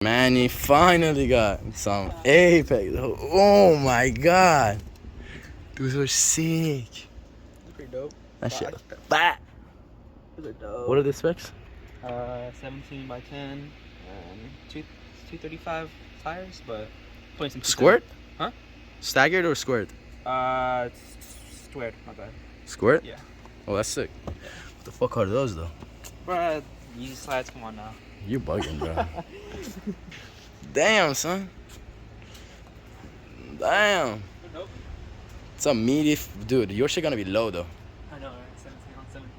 Manny finally got some Apex. Oh my god. Those are sick. They're pretty dope. That shit. Bat. Those are dope. What are the specs? 17 by 10 and 235 tires, but putting some Squirt? Huh? Staggered or squared? It's squared, my bad. Squirt? Yeah. Oh, that's sick. Yeah. What the fuck are those though? Bruh, easy slides, come on now. You bugging, bro. Damn, son. Damn. Nope. It's a meaty, dude. Your shit gonna be low though. I know, right? 17 on 17.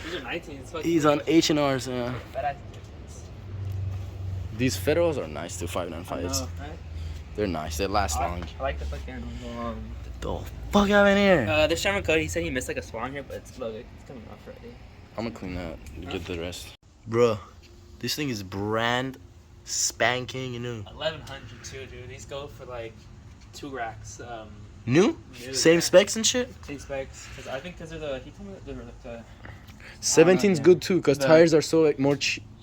These are 19. It's fucking He's on H&Rs, yeah. badass difference. These Federals are nice too, I 595s. know, right? They're nice. They last long. I like the fucking. The fuck out in here. The Sherman Cody, he said he missed like a swan here, but it's loaded. It's coming off already. I'm gonna clean that. You get the rest. Bruh, this thing is brand spanking new. 1100 too, dude. These go for like 2 racks. New? Same yeah. specs and shit? Same specs. Cause I think because they're he told me that they're like the. 17's yeah. good too, because tires are so like more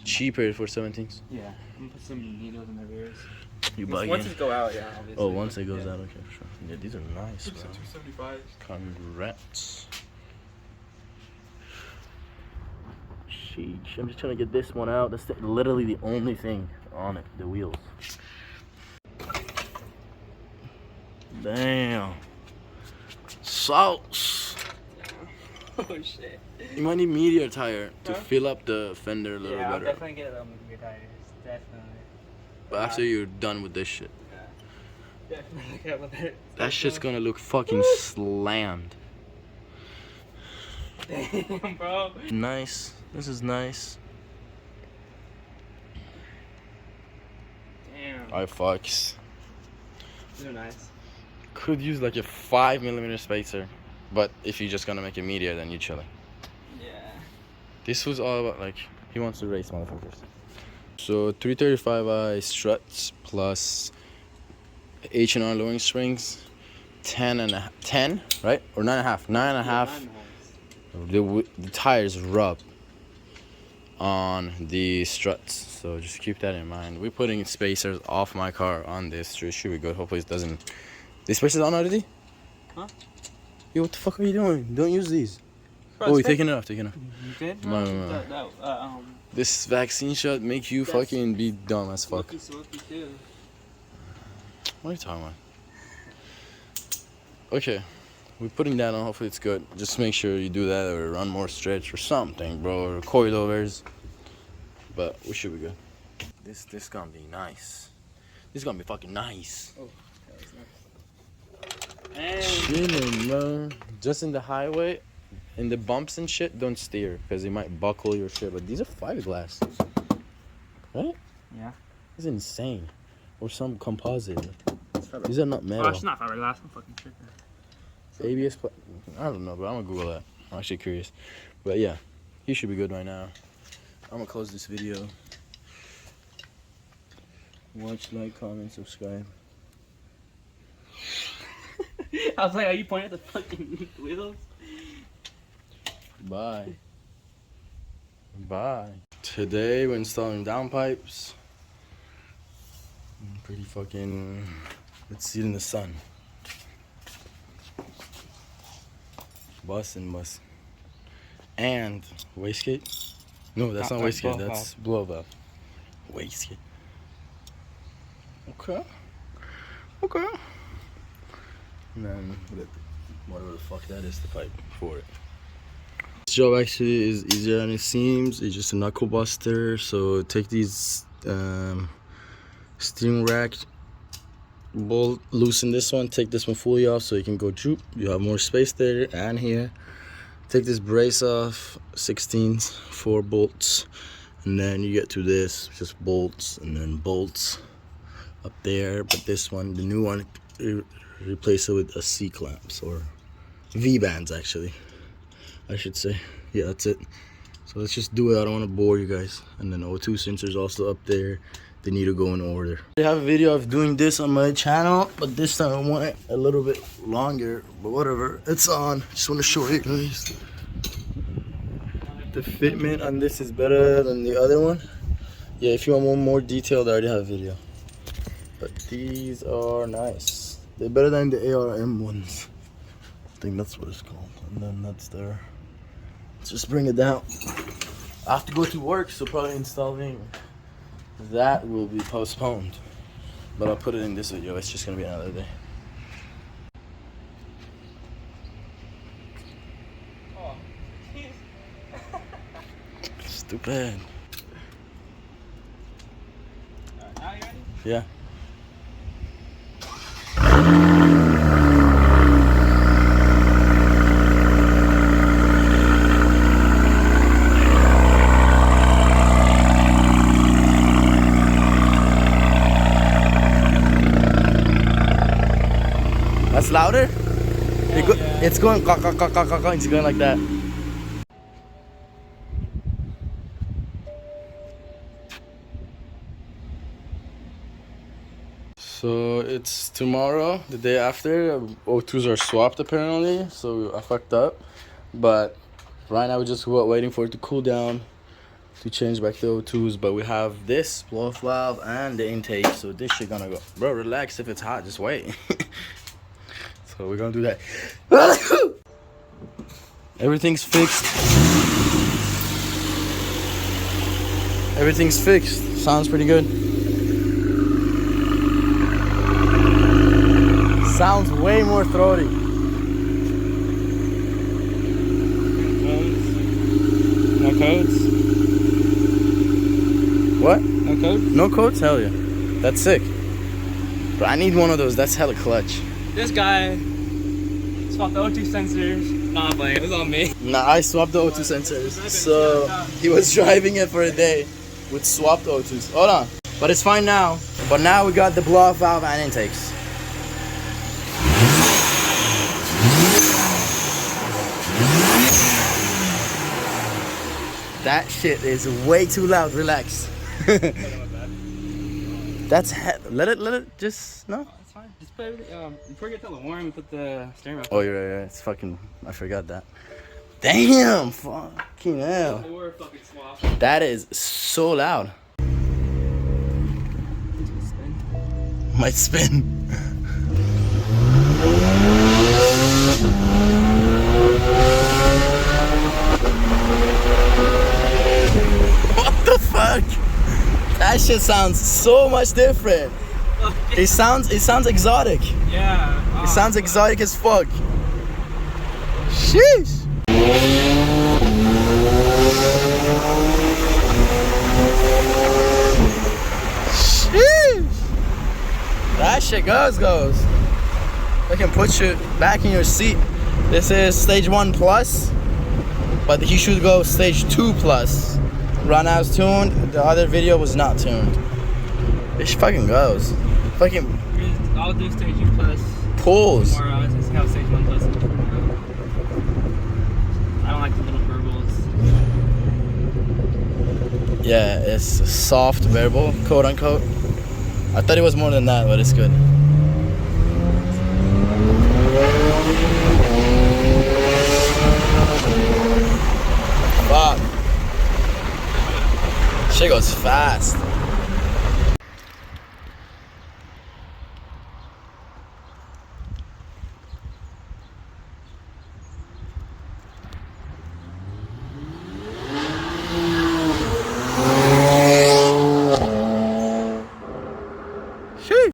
cheaper for 17s. Yeah, I'm gonna put some needles in their rears. You Once bugging? these go out, yeah, obviously. Oh, once it goes out, okay, for sure. Yeah, these are nice, bro. 275. Congrats. Sheesh, I'm just trying to get this one out. That's literally the only thing on it, the wheels. Damn. Sauce. Oh shit. You might need meteor tire to fill up the fender a little Yeah, I'll better. definitely get your tires. Definitely. But after you're done with this shit. Yeah. Definitely. That shit's gonna look fucking slammed. Damn, bro. Nice. This is nice. Damn. Alright, fucks. These are nice. Could use like a 5mm spacer, but if you're just gonna make a meteor, then you're chilling. Yeah. This was all about like he wants to race motherfuckers. So 335i struts plus H&R lowering springs, 10 right, or 9.5, 9.5. The tires rub on the struts, so just keep that in mind. We're putting spacers off my car on this, so it should be good. Hopefully it doesn't. The spacers on already? Huh? Yo, what the fuck are you doing? Don't use these. Bro, Oh, you're taking it off, taking it off. You good? No. This vaccine shot make you fucking be dumb as fuck. Smoky too. What are you talking about? Okay, we're putting that on. Hopefully it's good. Just make sure you do that or run more stretch or something, bro, or coilovers. But we should be good. This gonna be nice. This gonna be fucking nice. Oh, that was nice. Chilling, bro. Just in the highway, in the bumps and shit, don't steer because it might buckle your shit. But these are fiberglass, right? Yeah. This is insane. Or some composite. These are not metal. Oh, it's not fiberglass. I'm fucking tripping. ABS, I don't know, but I'm gonna Google that. I'm actually curious. But yeah, he should be good right now. I'm gonna close this video. Watch, like, comment, subscribe. I was like, are you pointing at the fucking wheels? Bye. Bye. Today we're installing downpipes. Pretty fucking. Let's see it in the sun. Bus. And wastegate. No, that's not wastegate. That's blow valve. Wastegate. Okay. And then whatever the fuck that is, the pipe for it. This job actually is easier than it seems. It's just a knuckle buster. So take these steering rack bolt, loosen this one, take this one fully off so you can go droop. You have more space there and here. Take this brace off, 16s, 4 bolts, and then you get to this, just bolts and then bolts up there. But this one, the new one, replace it with a C-clamps or V-bands actually, I should say. Yeah, that's it. So let's just do it. I don't want to bore you guys. And then O2 sensors also up there. They need to go in order. I have a video of doing this on my channel, but this time I want it a little bit longer, but whatever, it's on. Just want to show you guys. The fitment on this is better than the other one. Yeah, if you want one more detailed, I already have a video. But these are nice. They're better than the ARM ones. I think that's what it's called. And then that's there. Let's just bring it down. I have to go to work, so probably installing that will be postponed. But I'll put it in this video. It's just gonna be another day. Oh, Stupid. now you ready? Yeah. That's louder? Yeah. It's going it's going like that. So it's tomorrow, the day after. O2s are swapped apparently, so I fucked up. But right now we're just waiting for it to cool down to change back the O2s. But we have this blow-off valve and the intake, so this shit gonna go. Bro, relax. If it's hot, just wait. So we're gonna do that. Everything's fixed. Everything's fixed. Sounds pretty good. Sounds way more throaty. No codes? What? No codes? No codes? Hell yeah. That's sick. But I need one of those. That's hella clutch. This guy swapped the O2 sensors. Nah, but it was on me. Nah, I swapped the O2 sensors. So he was driving it for a day with swapped O2s. Hold on. But it's fine now. But now we got the blow-off valve and intakes. That shit is way too loud. Relax. That's let it just no. It's fine. Just put everything. Before you get to the warm, you put the steering wheel. Oh, you're right. It's fucking. I forgot that. Damn. Fucking hell. They were fucking swapped. That is so loud. Might spin. What the fuck? That shit sounds so much different. It sounds exotic. Yeah. It sounds exotic as fuck. Sheesh. Sheesh. That shit goes. I can put you back in your seat. This is stage 1 plus, but he should go stage 2 plus. Right now it's tuned. The other video was not tuned. It fucking goes. Fucking. I'll do stage 2 plus. Pulls. Tomorrow, let's see how stage 1 plus is. I don't like the little burbles. Yeah, it's a soft variable, quote unquote. I thought it was more than that, but it's good. Fuck. Shit goes fast.